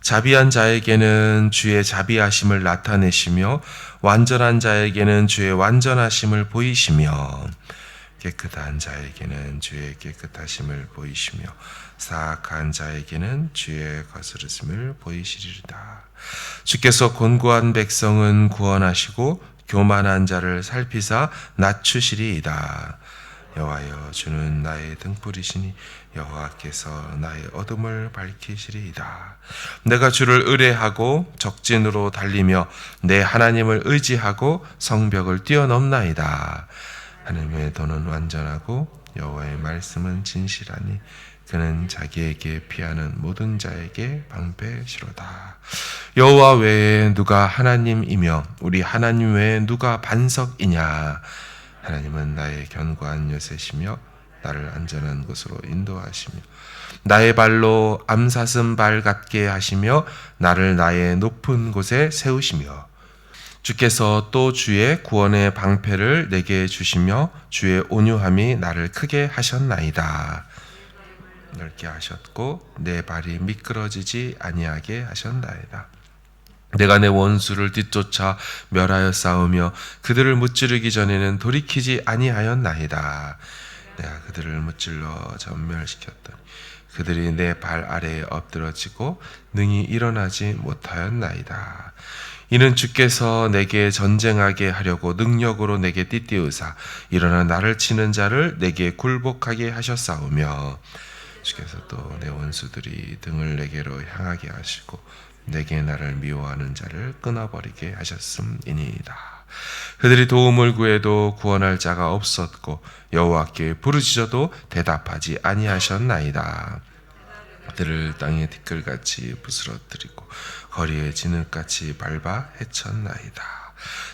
자비한 자에게는 주의 자비하심을 나타내시며 완전한 자에게는 주의 완전하심을 보이시며 깨끗한 자에게는 주의 깨끗하심을 보이시며 사악한 자에게는 주의 거스르심을 보이시리이다. 주께서 곤고한 백성은 구원하시고 교만한 자를 살피사 낮추시리이다. 여호와여, 주는 나의 등불이시니 여호와께서 나의 어둠을 밝히시리이다. 내가 주를 의뢰하고 적진으로 달리며 내 하나님을 의지하고 성벽을 뛰어넘나이다. 하나님의 도는 완전하고 여호와의 말씀은 진실하니 그는 자기에게 피하는 모든 자에게 방패시로다. 여호와 외에 누가 하나님이며 우리 하나님 외에 누가 반석이냐. 하나님은 나의 견고한 요새시며 나를 안전한 곳으로 인도하시며 나의 발로 암사슴 발 같게 하시며 나를 나의 높은 곳에 세우시며 주께서 또 주의 구원의 방패를 내게 주시며 주의 온유함이 나를 크게 하셨나이다. 넓게 하셨고 내 발이 미끄러지지 아니하게 하셨나이다. 내가 내 원수를 뒤쫓아 멸하여 싸우며 그들을 무찌르기 전에는 돌이키지 아니하였나이다. 내가 그들을 무찔러 전멸시켰더니 그들이 내 발 아래에 엎드러지고 능히 일어나지 못하였나이다. 이는 주께서 내게 전쟁하게 하려고 능력으로 내게 띠띠우사 일어나 나를 치는 자를 내게 굴복하게 하셨사오며 주께서 또 내 원수들이 등을 내게로 향하게 하시고 내게 나를 미워하는 자를 끊어버리게 하셨음이니이다. 그들이 도움을 구해도 구원할 자가 없었고 여호와께 부르짖어도 대답하지 아니하셨나이다. 그들을 땅에 티끌같이 부스러뜨리고 거리에 진흙같이 밟아 헤쳤나이다.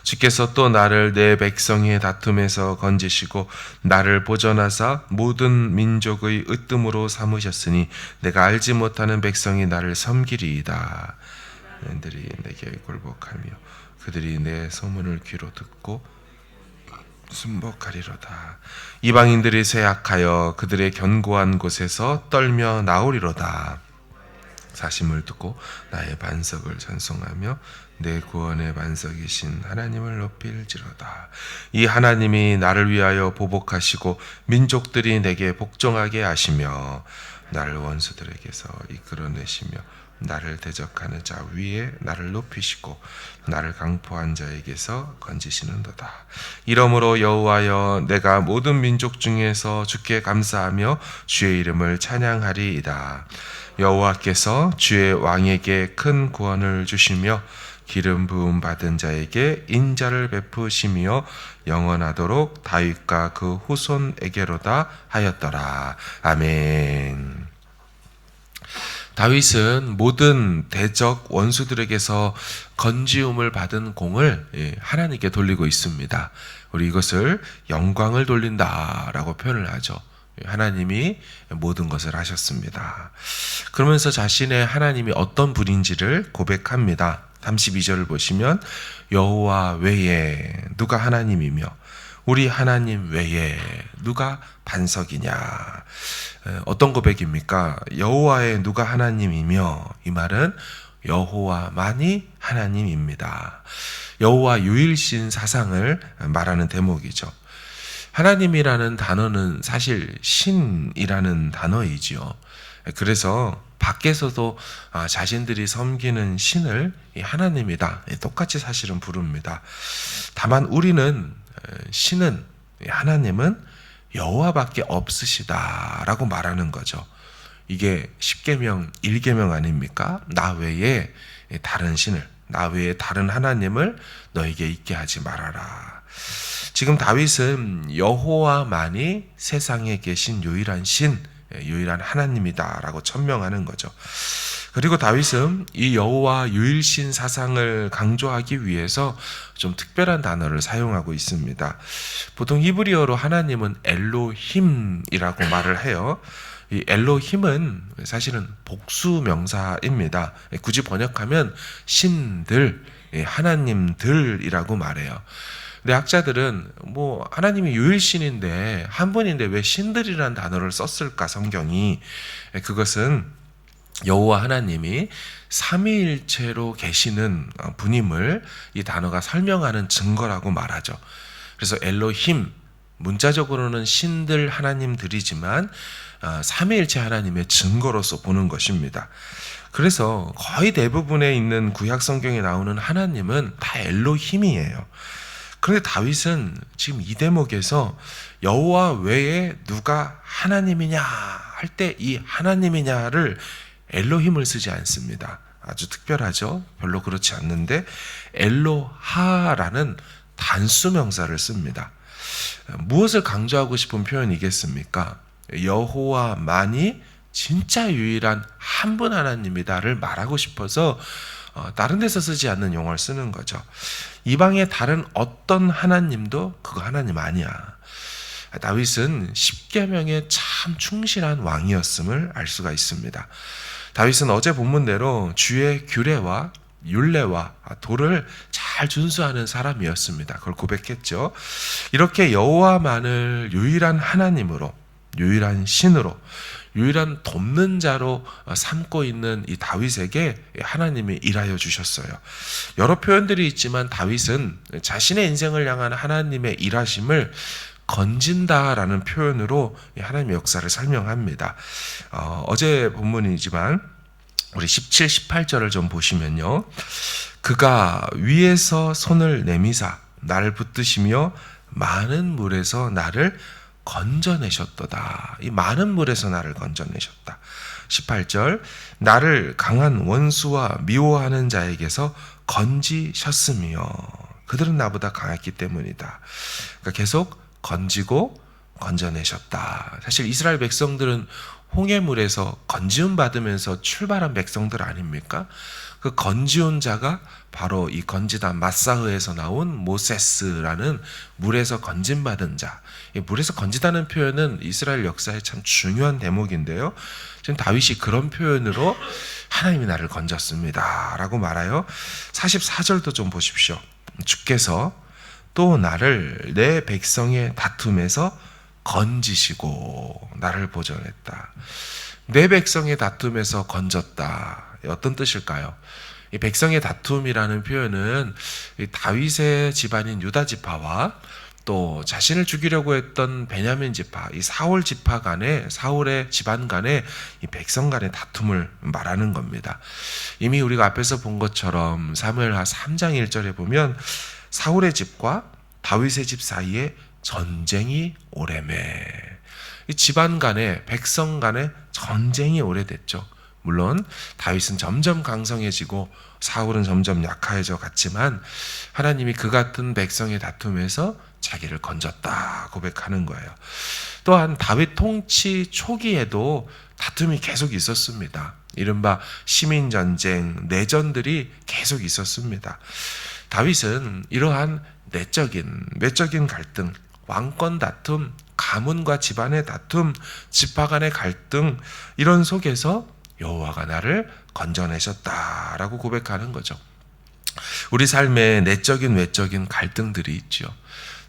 주께서 또 나를 내 백성의 다툼에서 건지시고 나를 보전하사 모든 민족의 으뜸으로 삼으셨으니 내가 알지 못하는 백성이 나를 섬기리이다. 그들이 내게 굴복하며 그들이 내 소문을 귀로 듣고 순복하리로다. 이방인들이 쇠약하여 그들의 견고한 곳에서 떨며 나오리로다. 사심을 두고 나의 반석을 찬송하며 내 구원의 반석이신 하나님을 높일지로다. 이 하나님이 나를 위하여 보복하시고 민족들이 내게 복종하게 하시며 나를 원수들에게서 이끌어내시며 나를 대적하는 자 위에 나를 높이시고 나를 강포한 자에게서 건지시는도다. 이러므로 여호와여, 내가 모든 민족 중에서 주께 감사하며 주의 이름을 찬양하리이다. 여호와께서 주의 왕에게 큰 구원을 주시며 기름 부음 받은 자에게 인자를 베푸시며 영원하도록 다윗과 그 후손에게로다 하였더라. 아멘. 다윗은 모든 대적 원수들에게서 건지움을 받은 공을 하나님께 돌리고 있습니다. 우리 이것을 영광을 돌린다라고 표현을 하죠. 하나님이 모든 것을 하셨습니다. 그러면서 자신의 하나님이 어떤 분인지를 고백합니다. 32절을 보시면 여호와 외에 누가 하나님이며 우리 하나님 외에 누가 반석이냐. 어떤 고백입니까? 여호와의 누가 하나님이며, 이 말은 여호와만이 하나님입니다. 여호와 유일신 사상을 말하는 대목이죠. 하나님이라는 단어는 사실 신이라는 단어이지요. 그래서 밖에서도 자신들이 섬기는 신을 하나님이다 똑같이 사실은 부릅니다. 다만 우리는 신은, 하나님은 여호와밖에 없으시다라고 말하는 거죠. 이게 10계명 1계명 아닙니까? 나 외에 다른 신을, 나 외에 다른 하나님을 너에게 있게 하지 말아라. 지금 다윗은 여호와만이 세상에 계신 유일한 신, 유일한 하나님이다라고 천명하는 거죠. 그리고 다윗은 이 여호와 유일신 사상을 강조하기 위해서 좀 특별한 단어를 사용하고 있습니다. 보통 히브리어로 하나님은 엘로힘이라고 말을 해요. 이 엘로힘은 사실은 복수 명사입니다. 굳이 번역하면 신들, 하나님들이라고 말해요. 근데 학자들은 하나님이 유일신인데 한 분인데 왜 신들이라는 단어를 썼을까, 성경이. 그것은 여호와 하나님이 삼위일체로 계시는 분임을 이 단어가 설명하는 증거라고 말하죠. 그래서 엘로힘, 문자적으로는 신들 하나님들이지만 삼위일체 하나님의 증거로서 보는 것입니다. 그래서 거의 대부분에 있는 구약 성경에 나오는 하나님은 다 엘로힘이에요. 그런데 다윗은 지금 이 대목에서 여호와 외에 누가 하나님이냐 할 때 이 하나님이냐를 엘로힘을 쓰지 않습니다. 아주 특별하죠. 별로 그렇지 않는데 엘로하라는 단수 명사를 씁니다. 무엇을 강조하고 싶은 표현이겠습니까? 여호와만이 진짜 유일한 한 분 하나님이다를 말하고 싶어서 다른 데서 쓰지 않는 용어를 쓰는 거죠. 이방의 다른 어떤 하나님도 그거 하나님 아니야. 다윗은 십계명에 참 충실한 왕이었음을 알 수가 있습니다. 다윗은 어제 본문대로 주의 규례와 율례와 도를 잘 준수하는 사람이었습니다. 그걸 고백했죠. 이렇게 여호와만을 유일한 하나님으로, 유일한 신으로, 유일한 돕는 자로 삼고 있는 이 다윗에게 하나님이 일하여 주셨어요. 여러 표현들이 있지만 다윗은 자신의 인생을 향한 하나님의 일하심을 건진다라는 표현으로 하나님의 역사를 설명합니다. 어제 본문이지만 우리 17, 18절을 좀 보시면요. 그가 위에서 손을 내미사 나를 붙드시며 많은 물에서 나를 건져내셨도다. 이 많은 물에서 나를 건져내셨다. 18절 나를 강한 원수와 미워하는 자에게서 건지셨으며 그들은 나보다 강했기 때문이다. 그러니까 계속 건지고 건져내셨다. 사실 이스라엘 백성들은 홍해물에서 건지움 받으면서 출발한 백성들 아닙니까? 그 건지온 자가 바로 이 건지단 마사흐에서 나온 모세스라는 물에서 건짐받은 자. 이 물에서 건지다는 표현은 이스라엘 역사의 참 중요한 대목인데요. 지금 다윗이 그런 표현으로 하나님이 나를 건졌습니다 라고 말하여 44절도 좀 보십시오. 주께서 또 나를 내 백성의 다툼에서 건지시고 나를 보존했다. 내 백성의 다툼에서 건졌다. 어떤 뜻일까요? 이 백성의 다툼이라는 표현은 다윗의 집안인 유다 지파와 또 자신을 죽이려고 했던 베냐민 지파, 이 사울 지파 간의, 사울의 집안 간의 이 백성 간의 다툼을 말하는 겁니다. 이미 우리가 앞에서 본 것처럼 사무엘하 3장 1절에 보면 사울의 집과 다윗의 집 사이에 전쟁이 오래매. 이 집안 간에, 백성 간에 전쟁이 오래됐죠. 물론 다윗은 점점 강성해지고 사울은 점점 약해져 갔지만 하나님이 그 같은 백성의 다툼에서 자기를 건졌다 고백하는 거예요. 또한 다윗 통치 초기에도 다툼이 계속 있었습니다. 이른바 시민전쟁, 내전들이 계속 있었습니다. 다윗은 이러한 외적인 갈등, 왕권 다툼, 가문과 집안의 다툼, 지파 간의 갈등 이런 속에서 여호와가 나를 건져내셨다라고 고백하는 거죠. 우리 삶에 내적인 외적인 갈등들이 있죠.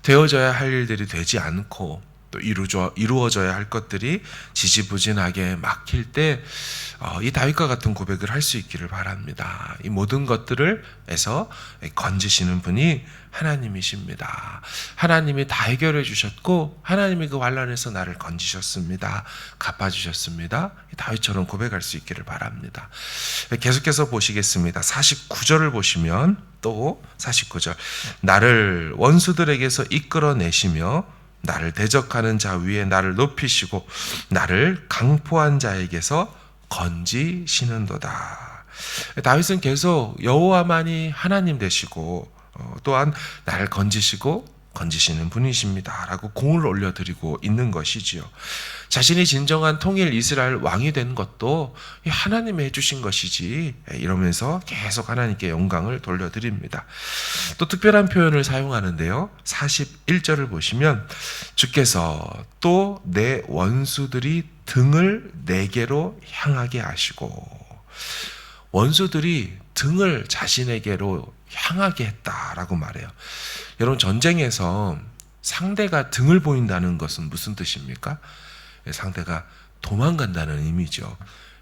되어져야 할 일들이 되지 않고 또 이루어져야 할 것들이 지지부진하게 막힐 때 이 다윗과 같은 고백을 할 수 있기를 바랍니다. 이 모든 것들을에서 건지시는 분이 하나님이십니다. 하나님이 다 해결해 주셨고 하나님이 그 환난에서 나를 건지셨습니다. 갚아주셨습니다. 다윗처럼 고백할 수 있기를 바랍니다. 계속해서 보시겠습니다. 49절을 보시면 또 49절 나를 원수들에게서 이끌어내시며 나를 대적하는 자 위에 나를 높이시고 나를 강포한 자에게서 건지시는도다. 다윗은 계속 여호와만이 하나님 되시고 또한 나를 건지시는 분이십니다 라고 공을 올려드리고 있는 것이지요. 자신이 진정한 통일 이스라엘 왕이 된 것도 하나님이 해주신 것이지 이러면서 계속 하나님께 영광을 돌려드립니다. 또 특별한 표현을 사용하는데요. 41절을 보시면 주께서 또 내 원수들이 등을 내게로 향하게 하시고 원수들이 등을 자신에게로 향하게 했다라고 말해요. 여러분 전쟁에서 상대가 등을 보인다는 것은 무슨 뜻입니까? 상대가 도망간다는 의미죠.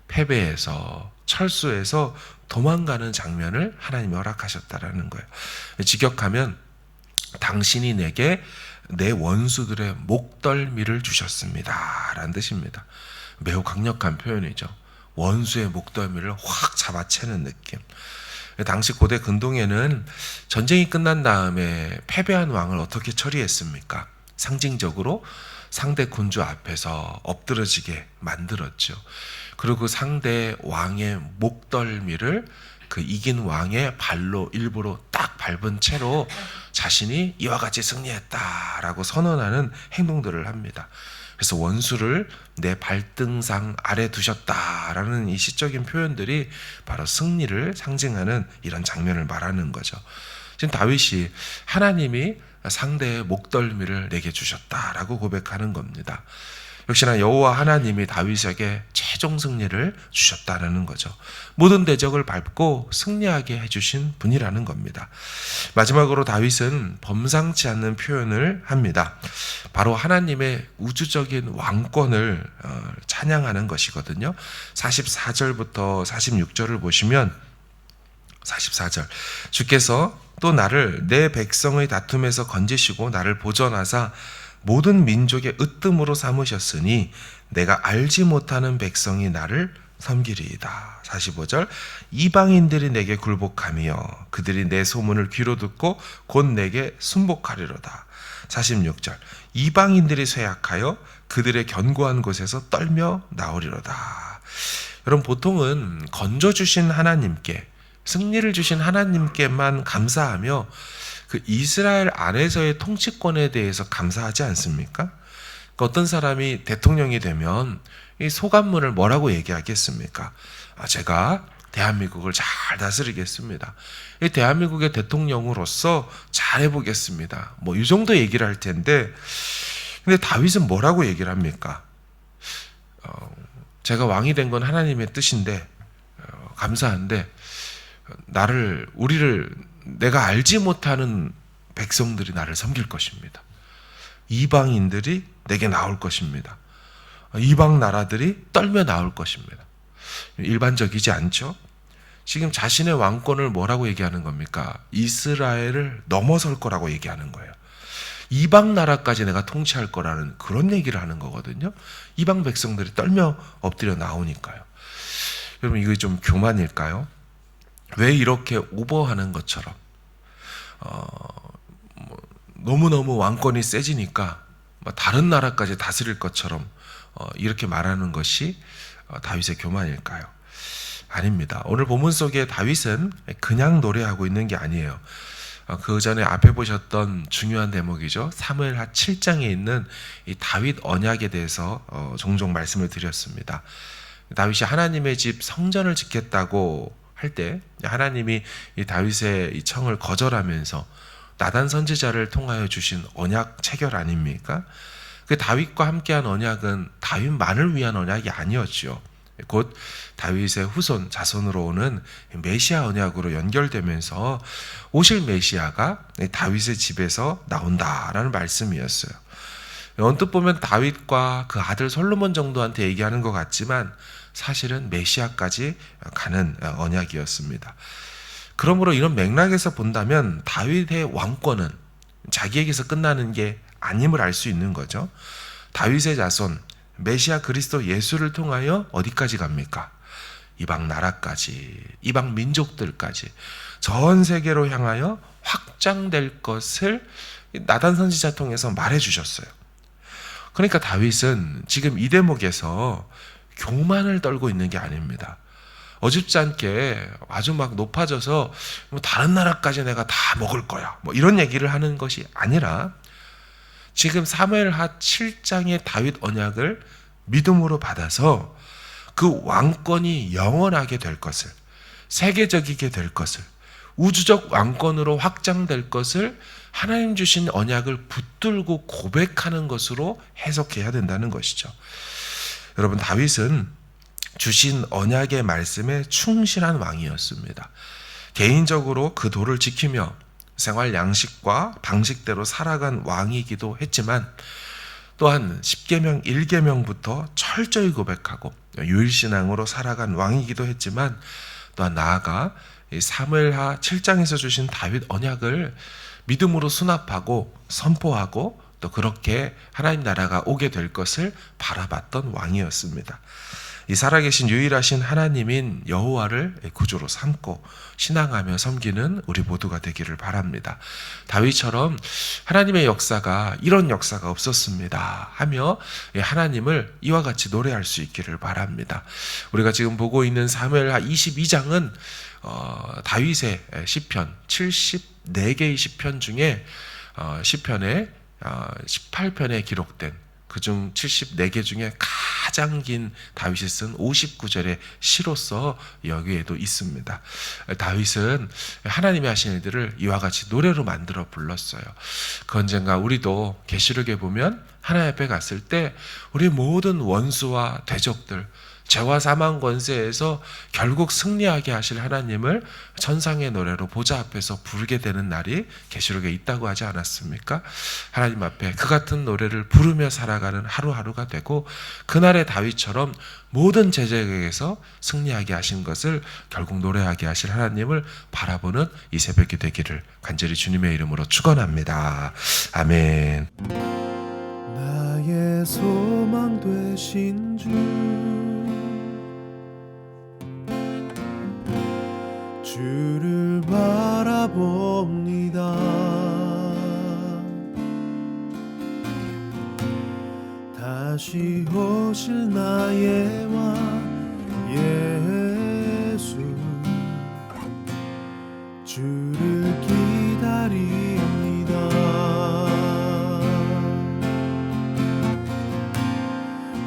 패배해서 철수해서 도망가는 장면을 하나님이 허락하셨다라는 거예요. 직역하면 당신이 내게 내 원수들의 목덜미를 주셨습니다 라는 뜻입니다. 매우 강력한 표현이죠. 원수의 목덜미를 확 잡아채는 느낌. 당시 고대 근동에는 전쟁이 끝난 다음에 패배한 왕을 어떻게 처리했습니까? 상징적으로 상대 군주 앞에서 엎드러지게 만들었죠. 그리고 그 상대 왕의 목덜미를 그 이긴 왕의 발로 일부러 딱 밟은 채로 자신이 이와 같이 승리했다라고 선언하는 행동들을 합니다. 그래서 원수를 내 발등상 아래 두셨다라는 이 시적인 표현들이 바로 승리를 상징하는 이런 장면을 말하는 거죠. 지금 다윗이 하나님이 상대의 목덜미를 내게 주셨다라고 고백하는 겁니다. 역시나 여호와 하나님이 다윗에게 최종 승리를 주셨다는 거죠. 모든 대적을 밟고 승리하게 해주신 분이라는 겁니다. 마지막으로 다윗은 범상치 않는 표현을 합니다. 바로 하나님의 우주적인 왕권을 찬양하는 것이거든요. 44절부터 46절을 보시면 44절 주께서 또 나를 내 백성의 다툼에서 건지시고 나를 보전하사 모든 민족의 으뜸으로 삼으셨으니 내가 알지 못하는 백성이 나를 섬기리이다. 45절 이방인들이 내게 굴복하며 그들이 내 소문을 귀로 듣고 곧 내게 순복하리로다. 46절 이방인들이 쇠약하여 그들의 견고한 곳에서 떨며 나오리로다. 여러분 보통은 건져주신 하나님께 승리를 주신 하나님께만 감사하며 그 이스라엘 안에서의 통치권에 대해서 감사하지 않습니까? 그러니까 어떤 사람이 대통령이 되면 이 소감문을 뭐라고 얘기하겠습니까? 제가 대한민국을 잘 다스리겠습니다. 이 대한민국의 대통령으로서 잘해보겠습니다. 뭐 이 정도 얘기를 할 텐데, 근데 다윗은 뭐라고 얘기를 합니까? 제가 왕이 된 건 하나님의 뜻인데 감사한데 우리를 내가 알지 못하는 백성들이 나를 섬길 것입니다. 이방인들이 내게 나올 것입니다. 이방 나라들이 떨며 나올 것입니다. 일반적이지 않죠? 지금 자신의 왕권을 뭐라고 얘기하는 겁니까? 이스라엘을 넘어설 거라고 얘기하는 거예요. 이방 나라까지 내가 통치할 거라는 그런 얘기를 하는 거거든요. 이방 백성들이 떨며 엎드려 나오니까요. 여러분 이거 좀 교만일까요? 왜 이렇게 오버하는 것처럼 너무너무 왕권이 세지니까 다른 나라까지 다스릴 것처럼 이렇게 말하는 것이 다윗의 교만일까요? 아닙니다. 오늘 본문 속에 다윗은 그냥 노래하고 있는 게 아니에요. 그 전에 앞에 보셨던 중요한 대목이죠. 사무엘하 7장에 있는 이 다윗 언약에 대해서 종종 말씀을 드렸습니다. 다윗이 하나님의 집 성전을 짓겠다고 할 때 하나님이 이 다윗의 이 청을 거절하면서 나단 선지자를 통하여 주신 언약 체결 아닙니까? 그 다윗과 함께한 언약은 다윗만을 위한 언약이 아니었죠. 곧 다윗의 후손 자손으로 오는 메시아 언약으로 연결되면서 오실 메시아가 다윗의 집에서 나온다라는 말씀이었어요. 언뜻 보면 다윗과 그 아들 솔로몬 정도한테 얘기하는 것 같지만 사실은 메시아까지 가는 언약이었습니다. 그러므로 이런 맥락에서 본다면 다윗의 왕권은 자기에게서 끝나는 게 아님을 알 수 있는 거죠. 다윗의 자손 메시아 그리스도 예수를 통하여 어디까지 갑니까? 이방 나라까지, 이방 민족들까지 전 세계로 향하여 확장될 것을 나단 선지자 통해서 말해 주셨어요. 그러니까 다윗은 지금 이 대목에서 교만을 떨고 있는 게 아닙니다. 어줍지 않게 아주 막 높아져서 다른 나라까지 내가 다 먹을 거야 뭐 이런 얘기를 하는 것이 아니라 지금 사무엘하 7장의 다윗 언약을 믿음으로 받아서 그 왕권이 영원하게 될 것을, 세계적이게 될 것을, 우주적 왕권으로 확장될 것을 하나님 주신 언약을 붙들고 고백하는 것으로 해석해야 된다는 것이죠. 여러분 다윗은 주신 언약의 말씀에 충실한 왕이었습니다. 개인적으로 그 도를 지키며 생활 양식과 방식대로 살아간 왕이기도 했지만 또한 10계명 1계명부터 철저히 고백하고 유일신앙으로 살아간 왕이기도 했지만, 또한 나아가 사무엘하 7장에서 주신 다윗 언약을 믿음으로 수납하고 선포하고 또 그렇게 하나님 나라가 오게 될 것을 바라봤던 왕이었습니다. 이 살아계신 유일하신 하나님인 여호와를 구주로 삼고 신앙하며 섬기는 우리 모두가 되기를 바랍니다. 다윗처럼 하나님의 역사가 이런 역사가 없었습니다 하며 하나님을 이와 같이 노래할 수 있기를 바랍니다. 우리가 지금 보고 있는 사무엘하 22장은 다윗의 시편 74개의 시편 중에 시편의 18편에 기록된 그중 74개 중에 가장 긴 다윗이 쓴 59절의 시로서 여기에도 있습니다. 다윗은 하나님이 하신 일들을 이와 같이 노래로 만들어 불렀어요. 그 언젠가 우리도 계시록에 보면 하나님 앞에 갔을 때 우리 모든 원수와 대적들, 죄와 사망 권세에서 결국 승리하게 하실 하나님을 천상의 노래로 보좌 앞에서 부르게 되는 날이 계시록에 있다고 하지 않았습니까? 하나님 앞에 그 같은 노래를 부르며 살아가는 하루하루가 되고, 그날의 다윗처럼 모든 제적에게서 승리하게 하신 것을 결국 노래하게 하실 하나님을 바라보는 이 새벽이 되기를 간절히 주님의 이름으로 축원합니다. 아멘. 나의 소망 되신 주, 주를 바라봅니다. 다시 오실 나의 왕 예수, 주를 기다립니다.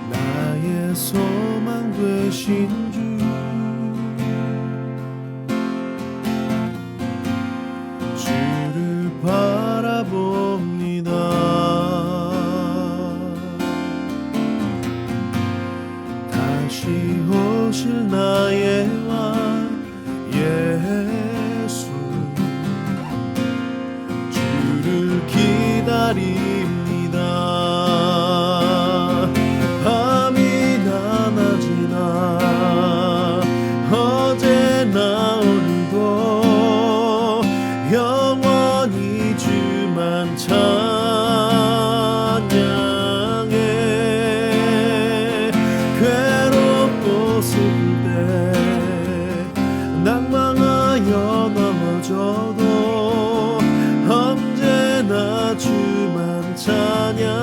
나의 소망 되신 주, 바라봅니다. 다시 오실 나의 왕 예수, 주를 기다립니다. 밤이나 낮이나 어제나 오늘도 영원히 주만 찬양해. 괴롭고 슬플 때 낭망하여 넘어져도 언제나 주만 찬양하겠네.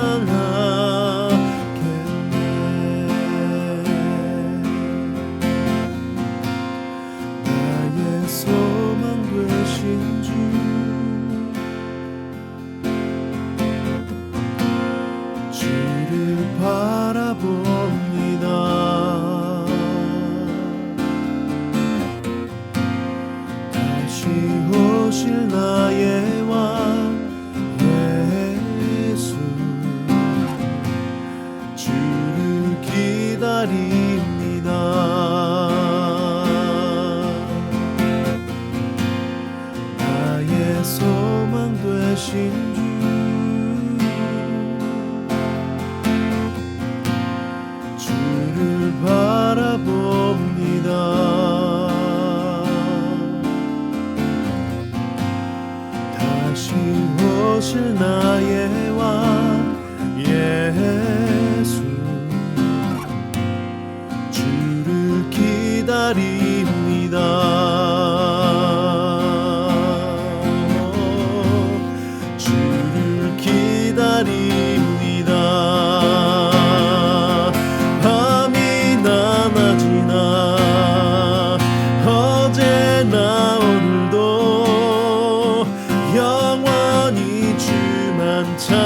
나의 소망 되신 주, 주를 바라봅니다. 다시 오실 나의 왕 예수, 주를 기다립니다. 나의 소망 되신 주, 주를 바라봅니다. 다시 오실 나의 왕 예수, 주를 기다립니다. 주를 기다립니다. 밤이나 낮이나 어제나 오늘도 영원히 주만 찬양해.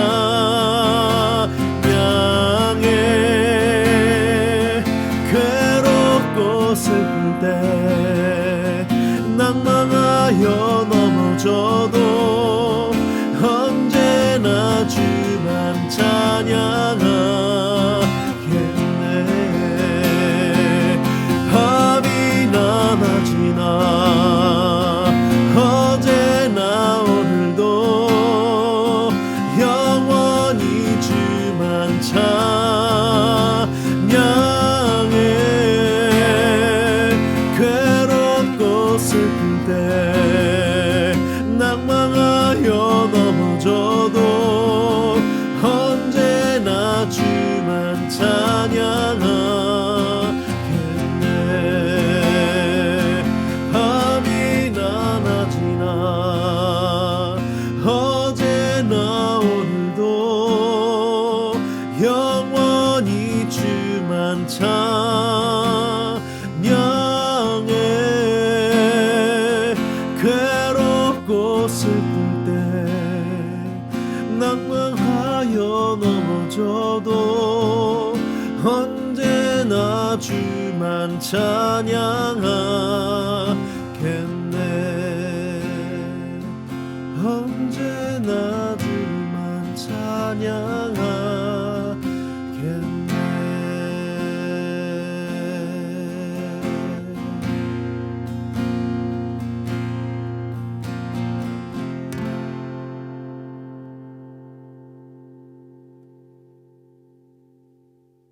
괴롭고 슬플 때 낭망하여 넘어져도 언제나 주만 찬양하겠네. 밤이나 낮이나 어제나 오늘도 영원히 주만 슬플 때 낭망하여 넘어져도 언제나 주만 찬양하겠네. 언제나 주만 찬양하겠네.